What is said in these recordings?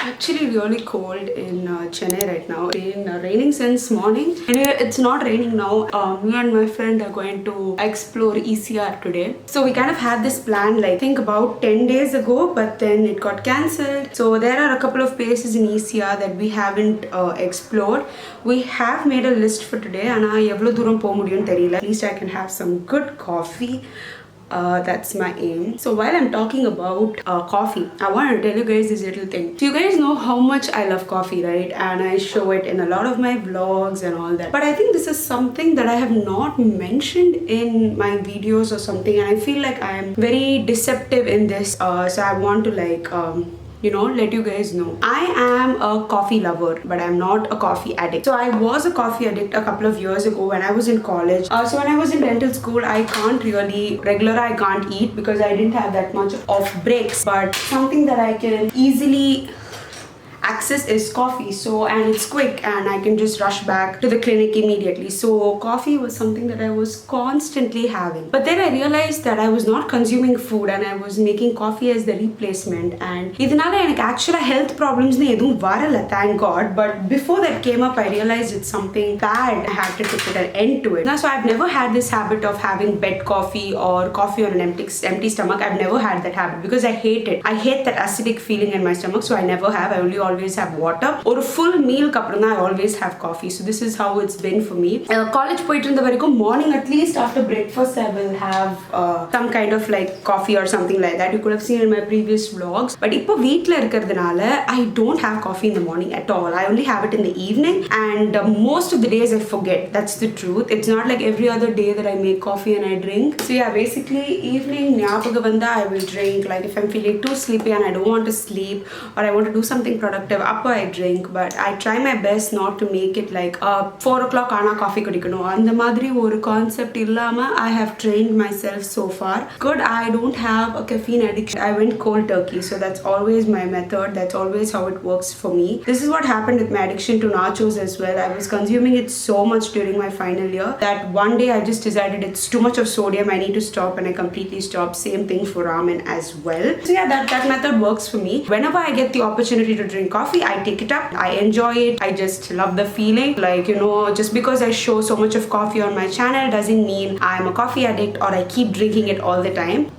Actually really cold in Chennai right now. It's raining since morning. Anyway, it's not raining now. Me and my friend are going to explore ECR today. So we kind of had this plan like I think about 10 days ago, but then it got cancelled. So there are a couple of places in ECR that we haven't explored. We have made a list for today and at least I can have some good coffee. That's my aim. So while I'm talking about coffee, I want to tell you guys this little thing. So you guys know how much I love coffee, right? And I show it in a lot of my vlogs and all that. But I think this is something that I have not mentioned in my videos or something, and I feel like I am very deceptive in this. So I want to like let you guys know. I am a coffee lover, but I'm not a coffee addict. So I was a coffee addict a couple of years ago when I was in college. So when I was in dental school, I can't eat because I didn't have that much of breaks. But something that I can easily access is coffee, and it's quick and I can just rush back to the clinic immediately. So coffee was something that I was constantly having, but then I realized that I was not consuming food and I was making coffee as the replacement, and idinala enak actually health problems ne edum varala, thank god. But before that came up, I realized it's something bad. I had to put an end to it. Now, so I've never had this habit of having bed coffee or coffee on an empty stomach. I've never had that habit because I hate it. I hate that acidic feeling in my stomach, so I never have. I always have water, or a full meal kaprana I always have coffee. So this is how it's been for me. College poitu irundha varaikum morning at least after breakfast I will have some kind of like coffee or something like that. You could have seen in my previous vlogs. But ipo veetla irukradhanaala I don't have coffee in the morning at all. I only have it in the evening, and most of the days I forget. That's the truth. It's not like every other day that I make coffee and I drink. So yeah, basically evening nyapaga vanda I will drink. Like if I'm feeling too sleepy and I don't want to sleep or I want to do something productive, upper I drink. But I try my best not to make it like 4 o'clock ana coffee kudikano and the madri oru concept illama I have trained myself so far. Good, I don't have a caffeine addiction. I went cold turkey, so that's always my method. That's always how it works for me. This is what happened with my addiction to nachos as well. I was consuming it so much during my final year that one day I just decided it's too much of sodium, I need to stop, and I completely stopped. Same thing for ramen as well. So yeah, that method works for me. Whenever I get the opportunity to drink coffee, I take it up. I enjoy it. I just love the feeling. Like, just because I show so much of coffee on my channel doesn't mean I'm a coffee addict or I keep drinking it all the time.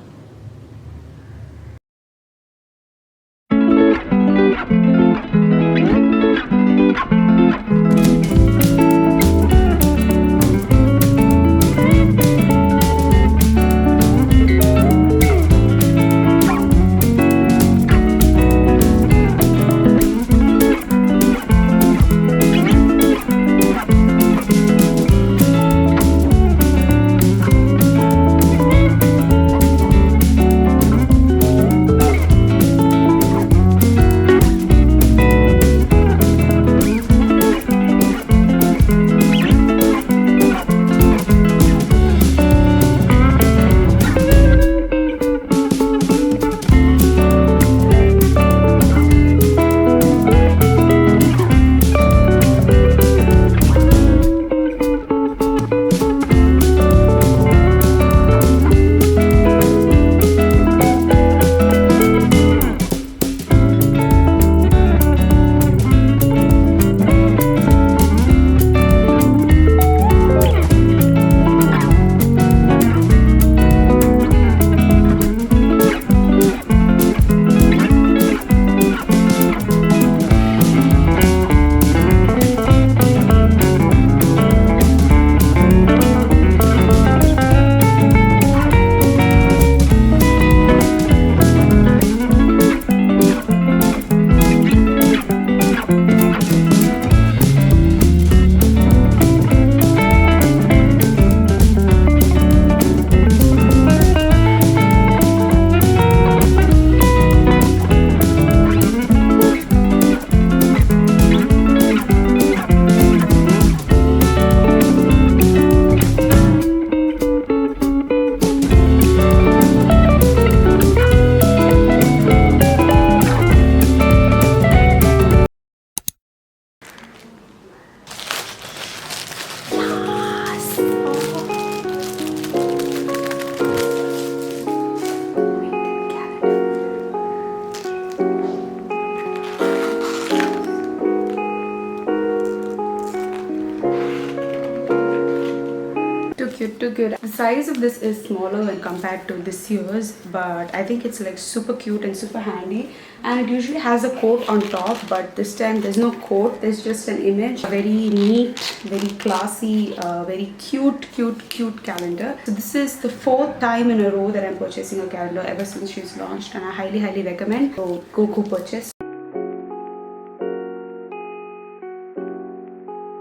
size of this is smaller when compared to this year's, but I think it's like super cute and super handy. And it usually has a quote on top, but this time there's no quote, there's just an image. Very neat, very classy, very cute calendar. So this is the 4th time in a row that I'm purchasing a calendar ever since she's launched, and I highly recommend. So go purchase.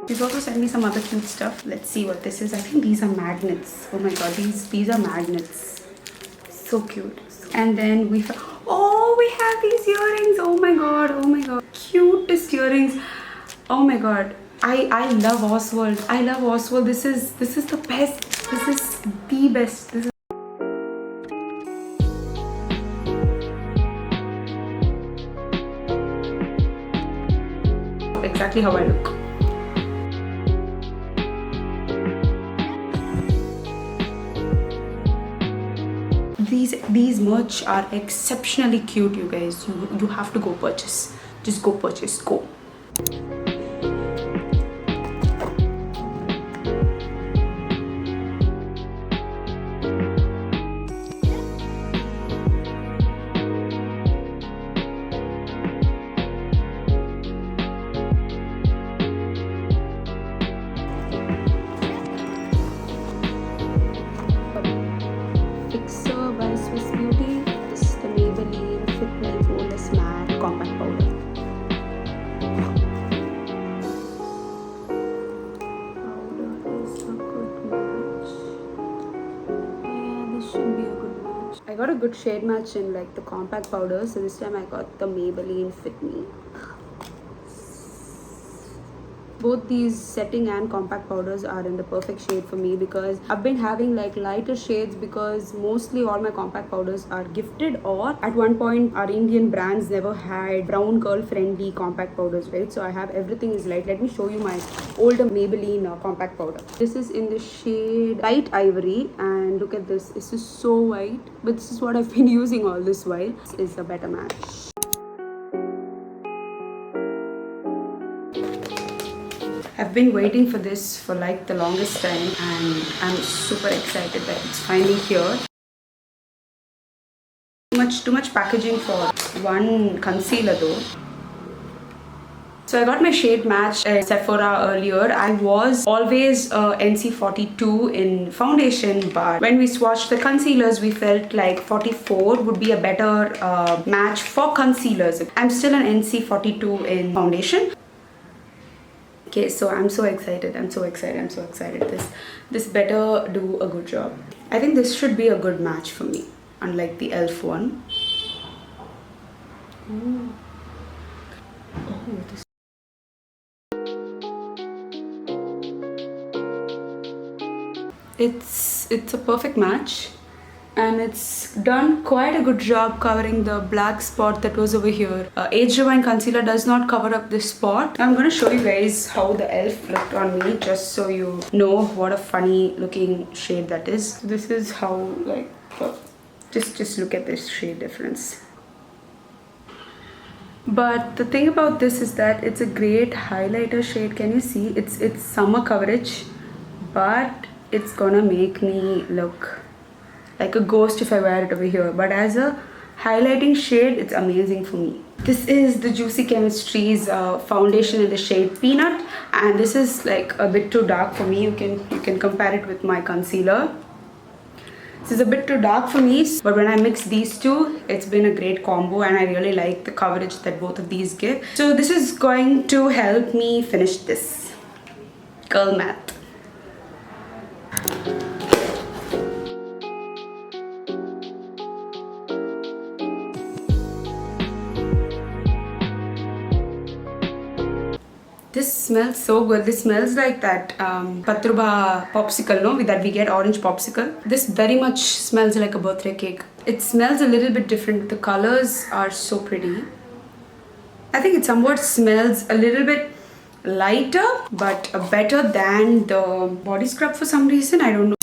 She's also sent me some other cute stuff. Let's see what this is. I think these are magnets. Oh my god, these are magnets. So cute. And then we have these earrings. Oh my god. Cutest earrings. Oh my god. I love Oswald. I love Oswald. This is the best. This is the best. This is exactly how I look. These merch are exceptionally cute, you guys. You have to go purchase. Just go purchase. Go. I got a good shade match in like the compact powder, so this time I got the Maybelline Fit Me. Both these setting and compact powders are in the perfect shade for me because I've been having like lighter shades because mostly all my compact powders are gifted, or at one point our Indian brands never had brown girl friendly compact powders, right? So I have everything is light. Let me show you my older Maybelline compact powder. This is in the shade Light Ivory, and look at this. This is so white, but this is what I've been using all this while. This is a better match. I've been waiting for this for like the longest time, and I'm super excited that it's finally here. Too much packaging for one concealer though. So I got my shade match at Sephora earlier. I was always NC42 in foundation, but when we swatched the concealers, we felt like 44 would be a better match for concealers. I'm still an NC42 in foundation. Okay, so I'm so excited. This better do a good job. I think this should be a good match for me, unlike the e.l.f. one. Ooh. Oh, this. It's a perfect match, and it's done quite a good job covering the black spot that was over here. Age Rewind concealer does not cover up this spot. I'm going to show you guys how the e.l.f. looked on me, just so you know what a funny looking shade that is. This is how, like, just look at this shade difference. But the thing about this is that it's a great highlighter shade. Can you see? It's summer coverage, but it's gonna make me look like a ghost if I wear it over here. But as a highlighting shade, it's amazing for me. This is the Juicy Chemistry's foundation in the shade Peanut, and this is like a bit too dark for me. You can compare it with my concealer. This is a bit too dark for me, but when I mix these two, it's been a great combo, and I really like the coverage that both of these give. So this is going to help me finish this girl math. This smells so good. This smells like that Patruba popsicle, no? That we get, orange popsicle. This very much smells like a birthday cake. It smells a little bit different. The colors are so pretty. I think it somewhat smells a little bit lighter, but better than the body scrub for some reason. I don't